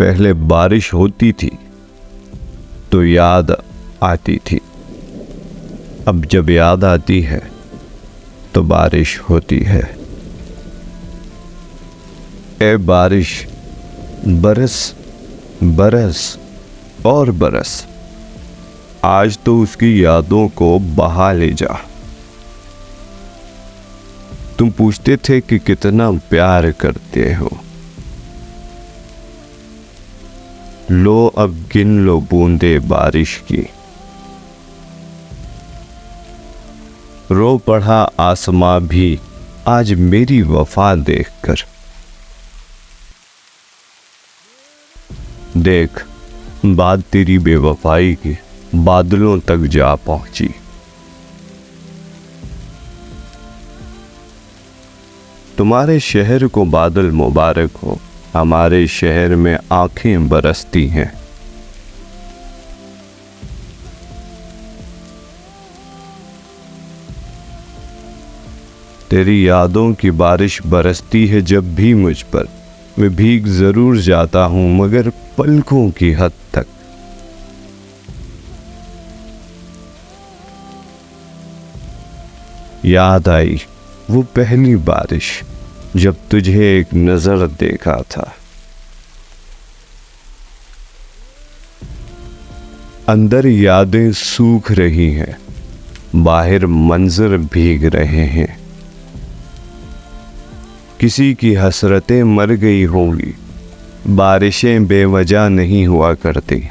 पहले बारिश होती थी तो याद आती थी, अब जब याद आती है तो बारिश होती है। ए बारिश बरस बरस और बरस, आज तो उसकी यादों को बहा ले जा। तुम पूछते थे कि कितना प्यार करते हो, लो अब गिन लो बूंदे बारिश की। रो पड़ा आसमां भी आज मेरी वफा देखकर। देख बात तेरी बेवफाई की बादलों तक जा पहुंची। तुम्हारे शहर को बादल मुबारक हो, हमारे शहर में आंखें बरसती हैं। तेरी यादों की बारिश बरसती है जब भी मुझ पर, मैं भीग जरूर जाता हूं मगर पलकों की हद तक। याद आई वो पहली बारिश जब तुझे एक नजर देखा था। अंदर यादें सूख रही हैं, बाहर मंजर भीग रहे हैं। किसी की हसरतें मर गई होंगी, बारिशें बेवजह नहीं हुआ करती।